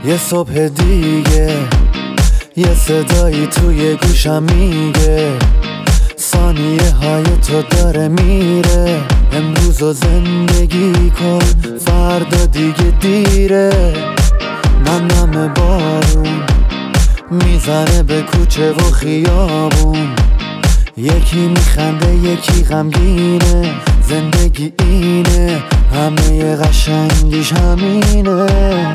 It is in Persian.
یه صبح دیگه یه صدایی توی گوشم میگه ثانیه های تو داره میره. امروز رو زندگی کن فردا دیگه دیره. نم بارون میزنه به کوچه و خیابون، یکی میخنده یکی غمگینه. زندگی اینه همه قشنگیش همینه.